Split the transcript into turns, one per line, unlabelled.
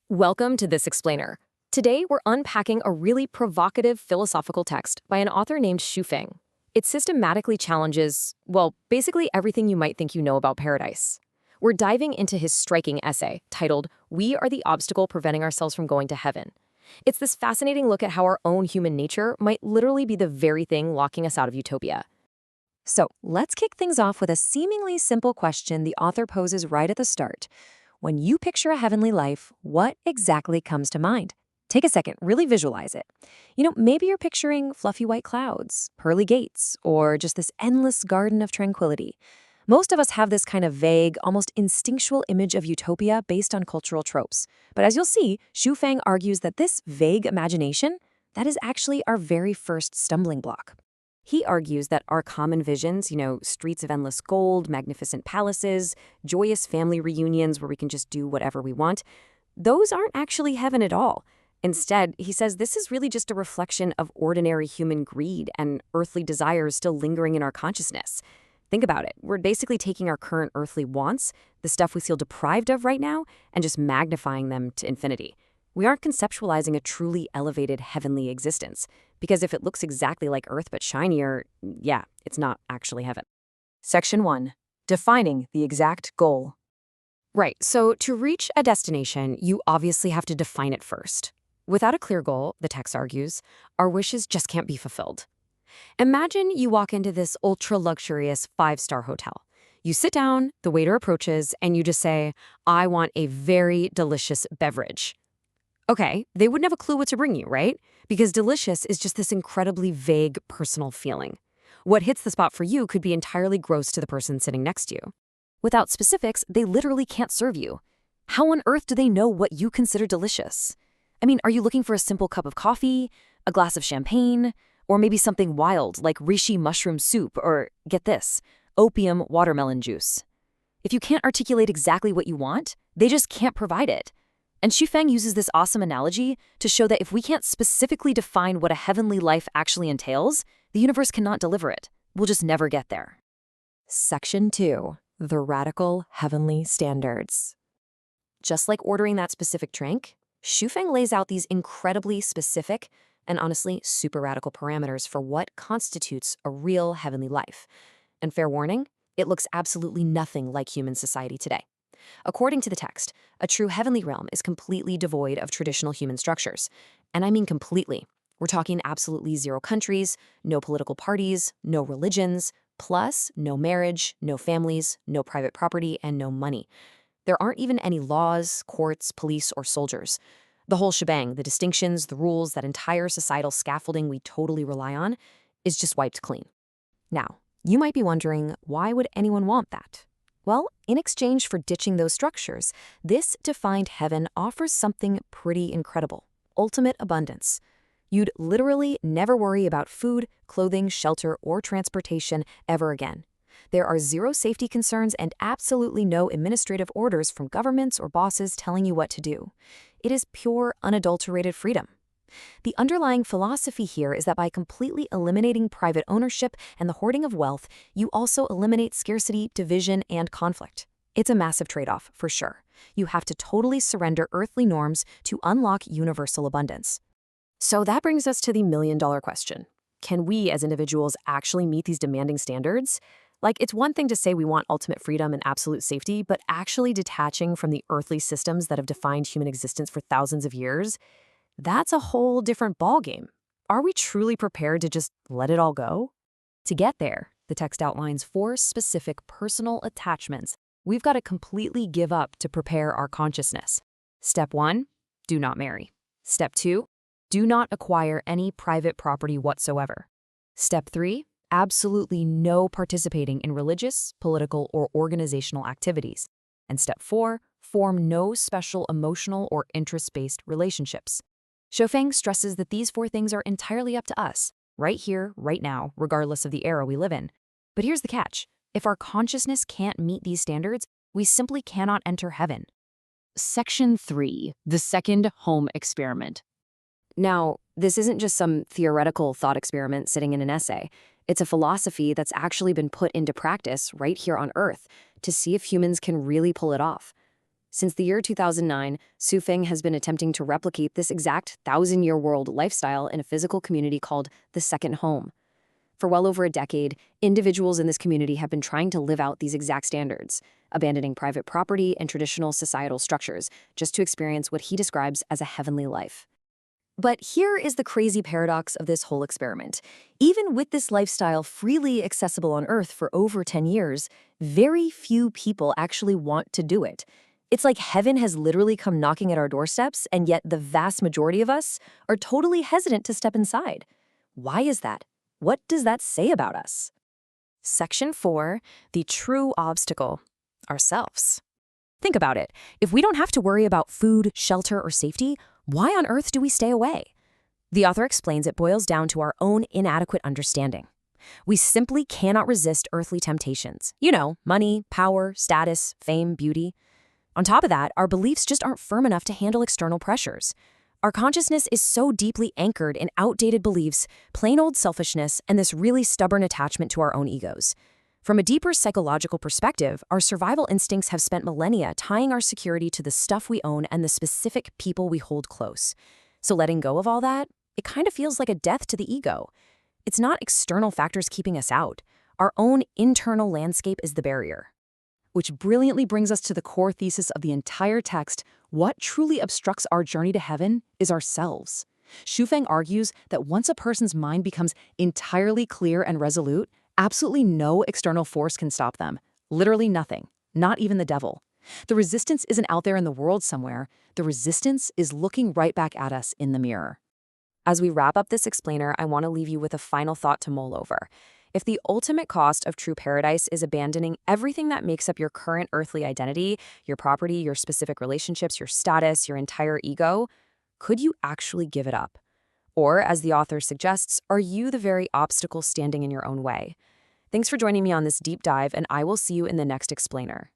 Welcome to This Explainer. Today, we're unpacking a really provocative philosophical text by an author named Xu Feng. It systematically challenges, well, basically everything you might think you know about paradise. We're diving into his striking essay titled, "We Are the Obstacle Preventing Ourselves from Going to Heaven." It's this fascinating look at how our own human nature might literally be the very thing locking us out of utopia.
So let's kick things off with a seemingly simple question the author poses right at the start. When you picture a heavenly life, what exactly comes to mind? Take a second, really visualize it. Maybe you're picturing fluffy white clouds, pearly gates, or just this endless garden of tranquility. Most of us have this kind of vague, almost instinctual image of utopia based on cultural tropes. But as you'll see, Xu Feng argues that this vague imagination, that is actually our very first stumbling block. He argues that our common visions, streets of endless gold, magnificent palaces, joyous family reunions where we can just do whatever we want, those aren't actually heaven at all. Instead, he says this is really just a reflection of ordinary human greed and earthly desires still lingering in our consciousness. Think about it. We're basically taking our current earthly wants, the stuff we feel deprived of right now, and just magnifying them to infinity. We aren't conceptualizing a truly elevated heavenly existence, because if it looks exactly like Earth but shinier, it's not actually heaven.
Section 1. Defining the exact goal.
Right, so to reach a destination, you obviously have to define it first. Without a clear goal, the text argues, our wishes just can't be fulfilled. Imagine you walk into this ultra-luxurious 5-star hotel. You sit down, the waiter approaches, and you just say, "I want a very delicious beverage." Okay, they wouldn't have a clue what to bring you, right? Because delicious is just this incredibly vague personal feeling. What hits the spot for you could be entirely gross to the person sitting next to you. Without specifics, they literally can't serve you. How on earth do they know what you consider delicious? I mean, are you looking for a simple cup of coffee, a glass of champagne, or maybe something wild like reishi mushroom soup or, get this, opium watermelon juice? If you can't articulate exactly what you want, they just can't provide it. And Xu Feng uses this awesome analogy to show that if we can't specifically define what a heavenly life actually entails, the universe cannot deliver it. We'll just never get there.
Section 2. The Radical Heavenly Standards.
Just like ordering that specific drink, Xu Feng lays out these incredibly specific and honestly super radical parameters for what constitutes a real heavenly life. And fair warning, it looks absolutely nothing like human society today. According to the text, a true heavenly realm is completely devoid of traditional human structures. And I mean completely. We're talking absolutely zero countries, no political parties, no religions, plus no marriage, no families, no private property, and no money. There aren't even any laws, courts, police, or soldiers. The whole shebang, the distinctions, the rules, that entire societal scaffolding we totally rely on, is just wiped clean. Now, you might be wondering, why would anyone want that? Well, in exchange for ditching those structures, this defined heaven offers something pretty incredible: ultimate abundance. You'd literally never worry about food, clothing, shelter, or transportation ever again. There are zero safety concerns and absolutely no administrative orders from governments or bosses telling you what to do. It is pure, unadulterated freedom. The underlying philosophy here is that by completely eliminating private ownership and the hoarding of wealth, you also eliminate scarcity, division, and conflict. It's a massive trade-off, for sure. You have to totally surrender earthly norms to unlock universal abundance. So that brings us to the million-dollar question. Can we as individuals actually meet these demanding standards? Like, it's one thing to say we want ultimate freedom and absolute safety, but actually detaching from the earthly systems that have defined human existence for thousands of years, that's a whole different ballgame. Are we truly prepared to just let it all go? To get there, the text outlines 4 specific personal attachments we've got to completely give up to prepare our consciousness. Step 1, do not marry. Step 2, do not acquire any private property whatsoever. Step 3, absolutely no participating in religious, political, or organizational activities. And step 4, form no special emotional or interest-based relationships. Xu Feng stresses that these 4 things are entirely up to us, right here, right now, regardless of the era we live in. But here's the catch. If our consciousness can't meet these standards, we simply cannot enter heaven.
Section 3. The Second Home Experiment.
Now, this isn't just some theoretical thought experiment sitting in an essay. It's a philosophy that's actually been put into practice right here on Earth to see if humans can really pull it off. Since the year 2009, Sufeng has been attempting to replicate this exact thousand-year world lifestyle in a physical community called the Second Home. For well over a decade, individuals in this community have been trying to live out these exact standards, abandoning private property and traditional societal structures just to experience what he describes as a heavenly life. But here is the crazy paradox of this whole experiment. Even with this lifestyle freely accessible on Earth for over 10 years, very few people actually want to do it. It's like heaven has literally come knocking at our doorsteps, and yet the vast majority of us are totally hesitant to step inside. Why is that? What does that say about us?
Section 4, the true obstacle, ourselves. Think about it. If we don't have to worry about food, shelter, or safety, why on earth do we stay away? The author explains it boils down to our own inadequate understanding. We simply cannot resist earthly temptations. You know, money, power, status, fame, beauty. On top of that, our beliefs just aren't firm enough to handle external pressures. Our consciousness is so deeply anchored in outdated beliefs, plain old selfishness, and this really stubborn attachment to our own egos. From a deeper psychological perspective, our survival instincts have spent millennia tying our security to the stuff we own and the specific people we hold close. So letting go of all that, it kind of feels like a death to the ego. It's not external factors keeping us out. Our own internal landscape is the barrier.
Which brilliantly brings us to the core thesis of the entire text. What truly obstructs our journey to heaven is ourselves. Sufeng argues that once a person's mind becomes entirely clear and resolute, absolutely no external force can stop them. Literally nothing, not even the devil. The resistance isn't out there in the world somewhere. The resistance is looking right back at us in the mirror.
As we wrap up this explainer, I want to leave you with a final thought to mull over. If the ultimate cost of true paradise is abandoning everything that makes up your current earthly identity, your property, your specific relationships, your status, your entire ego, could you actually give it up? Or, as the author suggests, are you the very obstacle standing in your own way? Thanks for joining me on this deep dive, and I will see you in the next explainer.